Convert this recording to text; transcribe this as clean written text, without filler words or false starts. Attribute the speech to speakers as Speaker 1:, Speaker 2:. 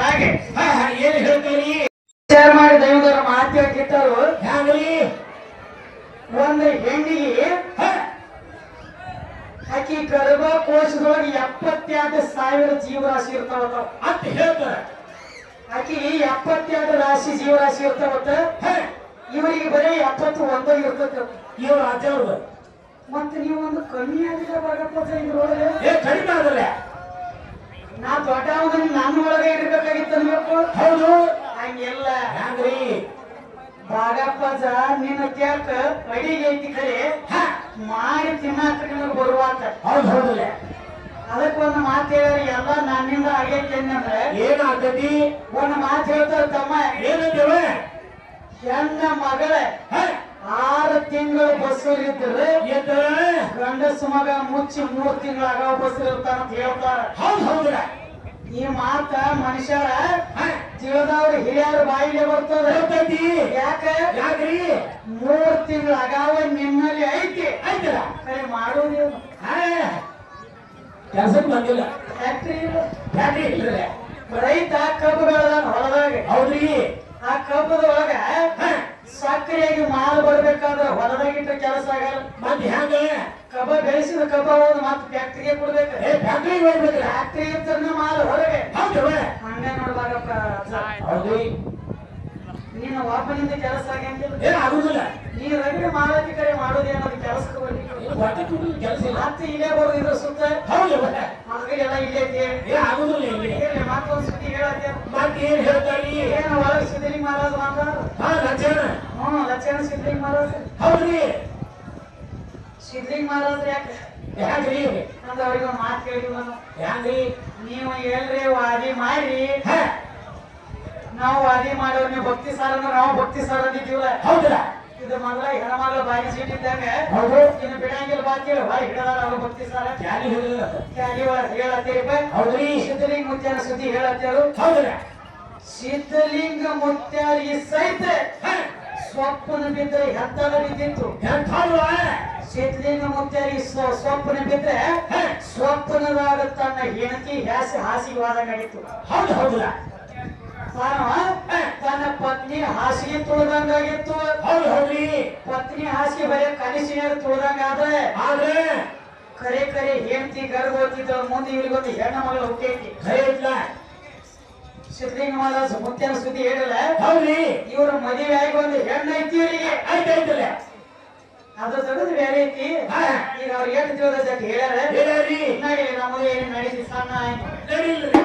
Speaker 1: ಹಾಗೆ
Speaker 2: ಏನ್ ಹೇಳ್ತೀರಿ
Speaker 1: ವಿಚಾರ ಮಾಡಿ ದೈವದವರ ಮಾತು ಕಿಟ್ಟರು
Speaker 2: ಹ್ಯಾಂಗ್ರಿ
Speaker 1: ಒಂದು ಹೆಣ್ಣಿಗೆ ಆಕಿ ಗರ್ಭಕೋಶದೊಳಗೆ 72,000 ಜೀವರಾಶಿ ಇರ್ತಾವತ್ತ
Speaker 2: ಅಂತ ಹೇಳ್ತಾರೆ.
Speaker 1: ಆಕಿ 72 ರಾಶಿ ಜೀವರಾಶಿ ಇರ್ತಾವತ್ತ ಇವರಿಗೆ ಬರೀ 71 ಇರ್ತದ.
Speaker 2: ಇವ್ರು ಆಚೆವ್ರು
Speaker 1: ಮತ್ತೆ ನೀವು ಒಂದು ಕಮ್ಮಿ ಆಗಿಲ್ಲ ಭಾಗಪ್ಪ ಇದ್ರೊಳಗೆ
Speaker 2: ಕಡಿಮೆ ಆಗಲ್ಲ.
Speaker 1: ನಾ ದೊಡ್ಡವನ ನನ್ನ ಒಳಗೆ ಇರ್ಬೇಕಾಗಿತ್ತು ಅನ್ಬೇಕು.
Speaker 2: ಹೌದು
Speaker 1: ಹಂಗೆಲ್ಲ
Speaker 2: ಹ್ಯಾಂಗ್ರಿ
Speaker 1: ಭಾಗಪ್ಪಜ ನಿನ್ನ ಕ್ಯಾಕ ಅಡಿಗೆ ಐತಿ ಖರೆ ಮಾಡಿ ತಿನ್ನಾಕ ನಿನಗೆ ಬರುವಾತ.
Speaker 2: ಹೌದು ಹೌದಲ್ಲ.
Speaker 1: ಅದಕ್ಕೊಂದು ಮಾತು ಹೇಳಿದ್ರೆ ಎಲ್ಲ ನನ್ನಿಂದ ಆಗೈತಿ ಅಂದ್ರೆ
Speaker 2: ಏನಾಗ್ತತಿ
Speaker 1: ಒಂದು ಮಾತು ಹೇಳ್ತಾರ ತಮ್ಮ.
Speaker 2: ಏನಂತೇವ
Speaker 1: ಹೆಣ್ಣ ಮಗಳ 6 ತಿಂಗಳು ಬಸ್ಸಲ್ಲಿದ್ರೆ ಗಂಡಸು ಮಗ ಮುಚ್ಚಿ 3 ತಿಂಗಳಾಗ ಬಸ್ಸಲ್ಲಿ ಇರ್ತಾನಂತ ಹೇಳ್ತಾರ.
Speaker 2: ಹೌದು ಹೌದ್ರ.
Speaker 1: ಈ ಮಾತ ಮನುಷ್ಯರ ತಿಳಿದವ್ರು ಹಿರಿಯರ ಬಾಯಿಗೆ ಬರ್ತದೆ. ಯಾಕೆ
Speaker 2: ಯಾಕ್ರಿ
Speaker 1: 3 ತಿಂಗಳ ಅಗಾವ ನಿಮ್ಮಲ್ಲಿ ಐತಿ
Speaker 2: ಆಯ್ತಲ್ಲ
Speaker 1: ಕರೆ ಮಾಡೋದೇನು
Speaker 2: ಕೆಲಸಕ್ಕೆ ಬಂದಿಲ್ಲ.
Speaker 1: ಫ್ಯಾಕ್ಟ್ರಿ ಇಲ್ಲ
Speaker 2: ಯಾಕ್ರಿ ಇಲ್ರಿ
Speaker 1: ರೈತ ಕಬ್ಬು ಬೆಳೆದಾನ ಹೊಲದಾಗ.
Speaker 2: ಹೌದ್ರಿ
Speaker 1: ಆ ಕಬ್ಬದೊಳಗ ಸಕ್ರಿಯಾಗಿ ಮಾಲ್ ಬರ್ಬೇಕಾದ್ರೆ ಹೊಲದಾಗಿಟ್ಟ ಕೆಲಸ ಆಗಲ್ಲ.
Speaker 2: ಮತ್ತೆ ಹ್ಯಾಂಗ
Speaker 1: ಕಬ್ಬ ಬೆಳೆಸಿದ ಕಬ್ಬ ಹೋದ್ ಮತ್ತೆ ಫ್ಯಾಕ್ಟ್ರಿಗೆ ಕೊಡ್ಬೇಕು.
Speaker 2: ಫ್ಯಾಕ್ಟ್ರಿಗೆ ಹೋಗ್ಬೇಕ್ರಿ.
Speaker 1: ಫ್ಯಾಕ್ಟ್ರಿ ಇರ್ತಾರ ಮಾಲ್ ಹೊರಗೆ.
Speaker 2: ಹೌದವ
Speaker 1: ಹಂಗ ನೋಡ್ಬಾರಪ್ಪ.
Speaker 2: ಹೌದ್ರಿ
Speaker 1: ನೀನು ಒಬ್ಬನಿಂದ ಕೆಲಸ ಆಗಂಗಿಲ್ಲ.
Speaker 2: ಏನ್ ಆಗುದಿಲ್ಲ.
Speaker 1: ನೀ ರಗಡೆ ಮಾಡೋದಿ ಕರೆ ಮಾಡೋದೇನದು ಕೆಲಸಕ್ಕೆ ಬರ್ಲಿಕ್ಕೆ
Speaker 2: ಹೊಟ್ಟೆ ತುಂಬ ಕೆಲಸ ಇಲ್ಲ.
Speaker 1: ಮತ್ತೆ ಇಲ್ಲೇ ಬರೋದು ಇದ್ರ ಸುತ್ತ.
Speaker 2: ಹೌದು
Speaker 1: ಮಗಳೆಲ್ಲ ಇಲ್ಲೇ ಐತಿ.
Speaker 2: ಏನ್ ಆಗುದಿಲ್ಲ. ಇಲ್ಲಿ
Speaker 1: ಮತ್ತೊಂದು ಸುದ್ದಿ ಹೇಳತ್ತೆ.
Speaker 2: ಮತ್ತೆ ಏನ್ ಹೇಳ್ತಾರಿ
Speaker 1: ಏನು ಒಳಗೆ ಸಿದ್ಧಲಿಂಗ ಮಹಾರಾಜ್ ಮಾತಾಡ.
Speaker 2: ಲಕ್ಷಣ
Speaker 1: ಲಕ್ಷಣ ಸಿದ್ಧಲಿಂಗ ಮಹಾರಾಜ್.
Speaker 2: ಹೌದ್ರಿ
Speaker 1: ಸಿದ್ಧಲಿಂಗ ಮಹಾರಾಜ್ ಯಾಕೆ
Speaker 2: ಯಾಕ್ರಿ
Speaker 1: ಅಂದ್ರೆ ಅವ್ರಿಗೆ ಒಂದು ಮಾತು ಕೇಳಿದ್ವಿ ನಾನು.
Speaker 2: ಹ್ಯಾಂಗ್ರಿ
Speaker 1: ನೀವು ಎಲ್ರಿ ವಾದಿ ಮಾಡಿ ನಾವು ವಾದಿ ಮಾಡೋರು ನೀವು ಭಕ್ತಿ ಸಾರ ನಾವು ಭಕ್ತಿ ಸಾರ ಅಂದಿದ್ದೀವಲ್ಲ.
Speaker 2: ಹೌದಲ್ಲ.
Speaker 1: ಇದು ಮಗಳ ಹೆಣ್ಮಗಳ ಬಾಯಿ ಸೀಟಿದ್ದಾಗ
Speaker 2: ಹೌದು
Speaker 1: ಇನ್ನು ಬಿಡಂಗಿಲ್ಲ ಬಾಕಿ ಹೊರ ಹಿಡದಾರ ಅವ್ರ ಭಕ್ತಿ ಸಾರ
Speaker 2: ಯಾರಿ ಹೇಳಿಲ್ಲ.
Speaker 1: ಹೇಳತ್ತೀರಿಪ್ಪ.
Speaker 2: ಹೌದ್ರಿ
Speaker 1: ಸಿದ್ಧಲಿಂಗ ಮುತ್ಯಾರ ಸುದ್ದಿ ಹೇಳತ್ತೇಳು.
Speaker 2: ಹೌದಲ್ಲ.
Speaker 1: ಸಿದ್ಧಲಿಂಗ ಮುತ್ಯಾರಿಗೆ ಸಹಿತ ಸ್ವಪ್ನ ಬಿದ್ದರೆ ಹೆತ್ತಲ ಬಿದ್ದಿತ್ತು. ಸಿದ್ಧಲಿಂಗ ಮುತ್ಯಾರಿಗೆ ಸ್ವಪ್ನ ಬಿದ್ದರೆ ಸ್ವಪ್ನದಾಗ ತನ್ನ ಹೆಂಡತಿ ಹಾಸಿಗೆ ವಾದಂಗಾಗಿತ್ತು.
Speaker 2: ಹೌದು ಹೌದಲ್ಲ.
Speaker 1: ತನ್ನ ಪತ್ನಿ ಹಾಸಿಗೆ ತುಳಿದಂಗಾಗಿತ್ತು.
Speaker 2: ಹೌದು ಹೌದ್ರಿ
Speaker 1: ಪತ್ನಿ ಹಾಸಿಗೆ ಬರೀ ಕನಸಿನಾಗ ತುಳಿದಂಗಾದ್ರೆ
Speaker 2: ಆದ್ರೆ
Speaker 1: ಕರೆ ಕರೆ ಹೆಂಡತಿ ಗರ್ಭವತಿದ್ದ ಮುಂದೆ ಇವ್ರಿಗೊಂದು ಹೆಣ್ಣ ಮಗಳು ಹುಟ್ಟೈತಿ.
Speaker 2: ಖರೆ ಇಲ್ಲ.
Speaker 1: ಸಿದ್ಧಲಿಂಗ ಮಹಾರಾಜ್ ಮುತ್ಯಾನ ಸುದ್ದಿ ಹೇಳಿಲ್ಲ.
Speaker 2: ಹೌದ್ರಿ
Speaker 1: ಇವ್ರ ಮದುವೆ ಆಗಿ ಒಂದು ಹೆಣ್ಣು ಐತಿ ಇವರಿಗೆ.
Speaker 2: ಆಯ್ತಾಯ್ತಲ್ಲ.
Speaker 1: ಅದು ತೆಗೆದು ಬೇರೆ ಐತಿ. ಈಗ ಅವ್ರಿಗೆ ಏನು ತಿಳಿದ ಹೇಳ್ಯಾರ.
Speaker 2: ಹೇಳ್ಯಾರಿ
Speaker 1: ನಡಿ ನಮಗೆ ಏನು ನಡೀತಿ ಸಣ್ಣ ಆಯ್ತು
Speaker 2: ನಡೀಲ್ರಿ.